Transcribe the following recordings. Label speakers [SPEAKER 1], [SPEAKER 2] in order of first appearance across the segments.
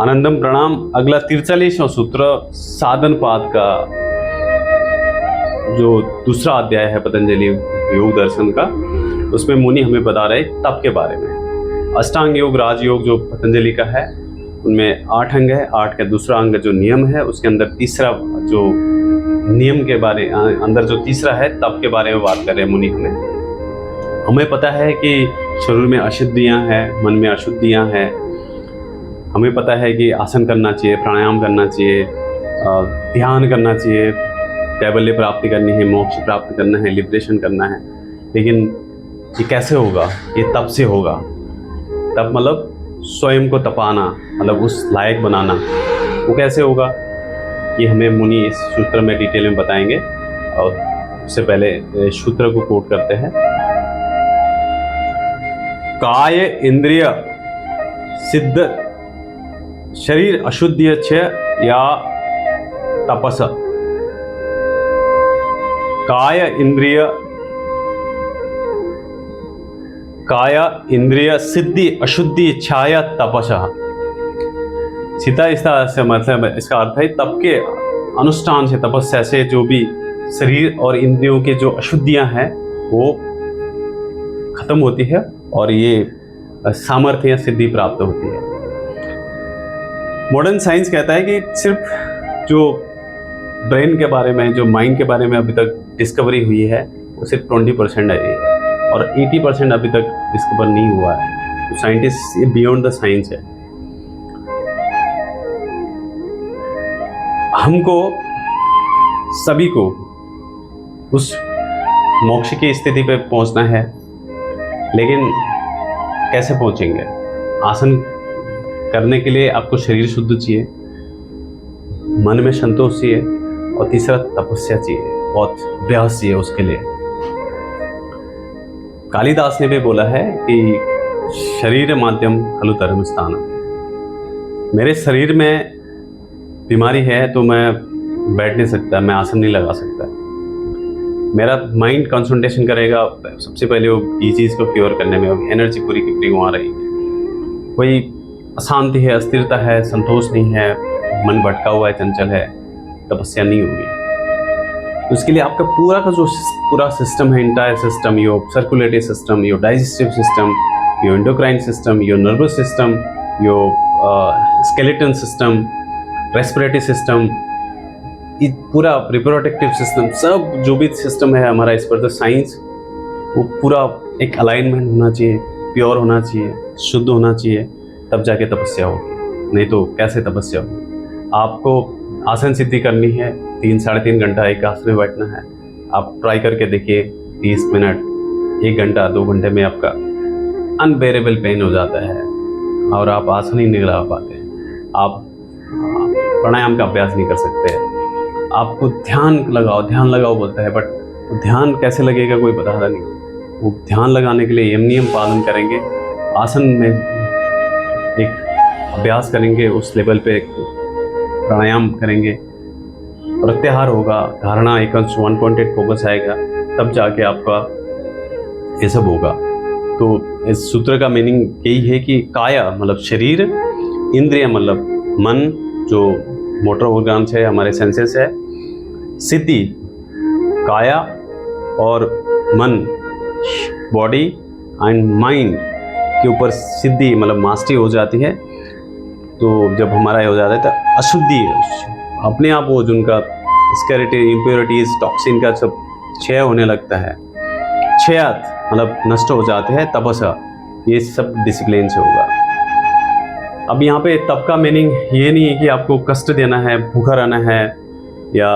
[SPEAKER 1] आनंदम प्रणाम। अगला 43वां सूत्र साधन पाद का जो दूसरा अध्याय है पतंजलि योग दर्शन का, उसमें मुनि हमें बता रहे तप के बारे में। अष्टांग योग, राजयोग जो पतंजलि का है उनमें 8 अंग है। 8 का दूसरा अंग जो नियम है, उसके अंदर तीसरा जो नियम के बारे अंदर जो तीसरा है तप के बारे में बात कर रहे हैं मुनि। हमें पता है कि शरीर में अशुद्धियाँ हैं, मन में अशुद्धियाँ हैं। हमें पता है कि आसन करना चाहिए, प्राणायाम करना चाहिए, ध्यान करना चाहिए, कैवल्य प्राप्ति करनी है, मोक्ष प्राप्त करना है, लिबरेशन करना है। लेकिन ये कैसे होगा? ये तप से होगा। तप मतलब स्वयं को तपाना, मतलब उस लायक बनाना। वो कैसे होगा ये हमें मुनि इस सूत्र में डिटेल में बताएंगे। और उससे पहले सूत्र को कोट करते हैं। काय इंद्रिय सिद्ध शरीर अशुद्धि क्षय या तपस। काय इंद्रिय सिद्धि अशुद्धि इच्छाया तपस। सीधा इसका मतलब, इसका अर्थ है तप के अनुष्ठान से, तपस्या से जो भी शरीर और इंद्रियों के जो अशुद्धियां हैं वो खत्म होती है और ये सामर्थ्य या सिद्धि प्राप्त होती है। मॉडर्न साइंस कहता है कि सिर्फ जो ब्रेन के बारे में, जो माइंड के बारे में अभी तक डिस्कवरी हुई है वो सिर्फ 20% है और 80% अभी तक डिस्कवर नहीं हुआ है। तो साइंटिस्ट, ये बियॉन्ड द साइंस है। हमको सभी को उस मोक्ष की स्थिति पे पहुंचना है, लेकिन कैसे पहुंचेंगे? आसन करने के लिए आपको शरीर शुद्ध चाहिए, मन में संतोष चाहिए और तीसरा तपस्या चाहिए, बहुत अभ्यास चाहिए उसके लिए। कालिदास ने भी बोला है कि शरीर माध्यम खलु धर्म स्थान। मेरे शरीर में बीमारी है तो मैं बैठ नहीं सकता, मैं आसन नहीं लगा सकता। मेरा माइंड कंसंट्रेशन करेगा सबसे पहले वो डिजीज को क्योर करने में, एनर्जी पूरी की पूरी वहाँ रहेगी। कोई अशांति है, अस्थिरता है, संतोष नहीं है, मन भटका हुआ है, चंचल है, तपस्या नहीं होगी। उसके लिए आपका पूरा का जो पूरा सिस्टम है, entire system, your circulatory system, your digestive system, your endocrine system, your nervous system, your skeleton system, respiratory system, ये पूरा रिप्रोडक्टिव सिस्टम, सब जो भी सिस्टम है हमारा इस पर तो साइंस, वो पूरा एक अलाइनमेंट होना चाहिए, प्योर होना चाहिए, शुद्ध होना चाहिए, तब जाके तपस्या होगी। नहीं तो कैसे तपस्या होगी? आपको आसन सिद्धि करनी है, 3-3.5 घंटा एक आसन में बैठना है। आप ट्राई करके देखिए, 30 मिनट, 1 घंटा, 2 घंटे में आपका अनबेरेबल पेन हो जाता है और आप आसन ही नहीं लगा पाते। आप प्राणायाम का अभ्यास नहीं कर सकते। आपको ध्यान लगाओ बोलता है, बट ध्यान कैसे लगेगा कोई बताता नहीं। वो ध्यान लगाने के लिए यम नियम पालन करेंगे, आसन में एक अभ्यास करेंगे, उस लेवल पे प्राणायाम करेंगे, प्रत्याहार होगा, धारणा, एकांश 1.8 फोकस आएगा, तब जाके आपका ये सब होगा। तो इस सूत्र का मीनिंग यही है कि काया मतलब शरीर, इंद्रिय मतलब मन, जो मोटर ऑर्गन्स है, हमारे सेंसेस है, सिद्धि काया और मन, बॉडी एंड माइंड के ऊपर सिद्धि मतलब मास्टरी हो जाती है। तो जब हमारा ये हो जाता है तो अशुद्धि अपने आप वो जिनका स्केलेटन, इम्प्योरिटीज, टॉक्सिन का सब क्षय होने लगता है, क्षयात मतलब नष्ट हो जाते हैं, तपस्या, ये सब डिसिप्लिन से होगा। अब यहाँ पे तप का मीनिंग ये नहीं है कि आपको कष्ट देना है, भूखा रहना है या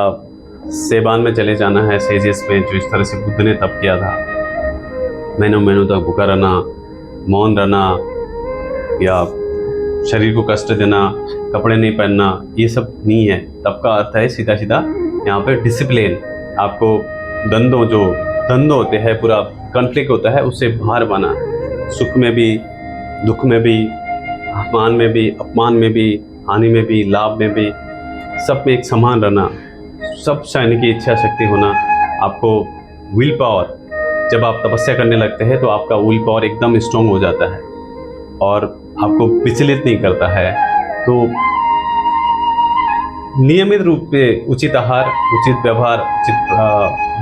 [SPEAKER 1] सेबान में चले जाना है, सेजेस में, जो इस तरह से बुद्ध ने तप किया था, महीनों तक भूखा रहना, मौन रहना या शरीर को कष्ट देना, कपड़े नहीं पहनना, ये सब नहीं है। तप का अर्थ है सीधा यहाँ पे डिसिप्लिन। आपको द्वंद्व होते हैं, पूरा कॉन्फ्लिक्ट होता है, उससे बाहर बना, सुख में भी, दुख में भी, मान में भी, अपमान में भी, हानि में भी, लाभ में भी, सब में एक समान रहना, सब सहने की इच्छा शक्ति होना। आपको विल पावर, जब आप तपस्या करने लगते हैं तो आपका विल पावर एकदम स्ट्रॉन्ग हो जाता है और आपको विचलित नहीं करता है, तो नियमित रूप से उचित आहार, उचित व्यवहार, उचित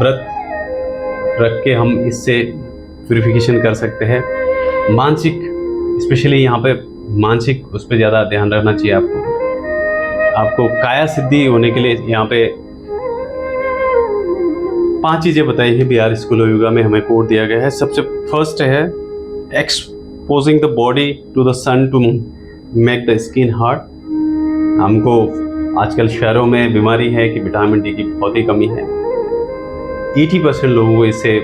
[SPEAKER 1] व्रत रख के हम इससे प्यूरिफिकेशन कर सकते हैं। मानसिक, स्पेशली यहाँ पे मानसिक, उस पर ज़्यादा ध्यान रखना चाहिए आपको काया सिद्धि होने के लिए यहाँ पे 5 चीज़ें बताई हैं बिहार स्कूल ऑफ योगा में, हमें कोड दिया गया है। सबसे फर्स्ट है exposing the body to the sun to make the skin hard. हमको आजकल शहरों में बीमारी है कि विटामिन डी की बहुत ही कमी है। 80% लोगों को इससे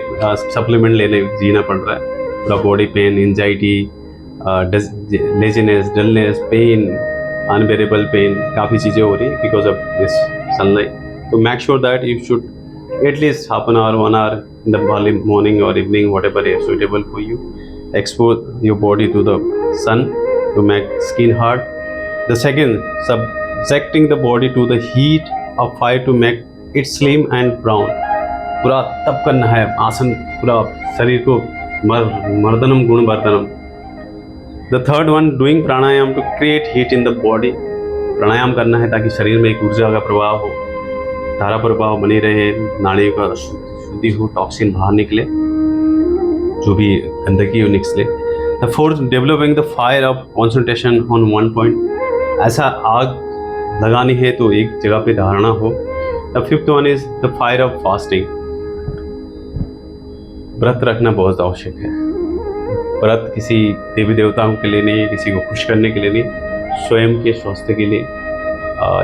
[SPEAKER 1] सप्लीमेंट लेने जीना पड़ रहा है। पूरा body pain, anxiety, laziness, dullness, pain, unbearable pain, काफ़ी चीज़ें हो रही है बिकॉज ऑफ दिस सनलाइट। तो make sure that you should at least half an hour, 1 hour in the early morning or evening, whatever is suitable for you. Expose your body to the sun to make skin hard. The second, subjecting the body to the heat of fire to make it slim and brown. पूरा तप करना है, आसन, पूरा शरीर को मर्दनम गुण वर्धनम। The third one, doing pranayama to create heat in the body. Pranayama करना है ताकि शरीर में एक ऊर्जा का प्रवाह हो, धारा प्रवाह बनी रहे, नाड़ियों का शुद्धि हो, टॉक्सिन बाहर निकले, जो भी गंदगी हो निकले। The fourth, developing the fire of concentration on one point. ऐसा आग लगानी है तो एक जगह पे धारणा हो। The fifth one is the fire of fasting. व्रत रखना बहुत आवश्यक है। व्रत किसी देवी देवताओं के लिए नहीं, किसी को खुश करने के लिए नहीं, स्वयं के स्वास्थ्य के लिए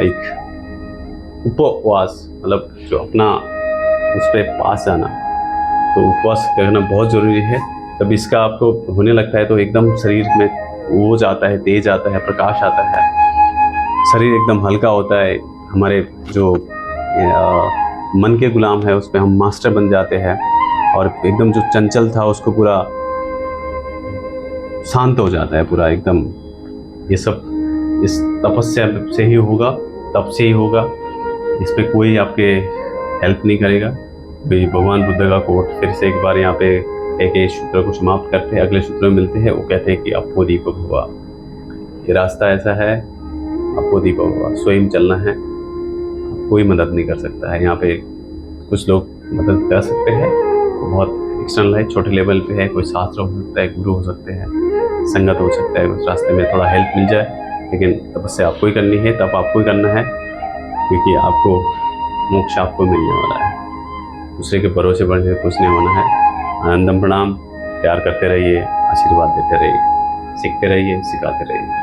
[SPEAKER 1] एक उपवास, मतलब जो अपना उस पर पास जाना, तो उपवास करना बहुत ज़रूरी है। जब इसका आपको होने लगता है तो एकदम शरीर में वो जाता है, तेज आता है, प्रकाश आता है, शरीर एकदम हल्का होता है। हमारे जो मन के गुलाम है उस पर हम मास्टर बन जाते हैं और एकदम जो चंचल था उसको पूरा शांत हो जाता है पूरा एकदम। ये सब इस तपस्या से ही होगा, तप से ही होगा। इस पे कोई आपके हेल्प नहीं करेगा। भाई भगवान बुद्ध का कोट फिर से एक बार यहाँ पे एक सूत्र को समाप्त करते हैं, अगले सूत्र में मिलते हैं। वो कहते हैं कि अपो दीप भवा। ये रास्ता ऐसा है, अपो दीप भवा, स्वयं चलना है, कोई मदद नहीं कर सकता है। यहाँ पे कुछ लोग मदद कर सकते हैं, बहुत एक्सटर्नल है, छोटे लेवल पे है, कोई शास्त्र हो सकता है, गुरु हो सकते हैं, संगत हो सकता है, उस रास्ते में थोड़ा हेल्प मिल जाए। लेकिन तपस्या आपको ही करनी है, तब आपको ही करना है, क्योंकि आपको मोक्ष आपको मिलने वाला है। दूसरे के भरोसे बढ़ के कुछ नहीं होना है। आनंदम प्रणाम। प्यार करते रहिए, आशीर्वाद देते रहिए, सीखते रहिए, सिखाते रहिए।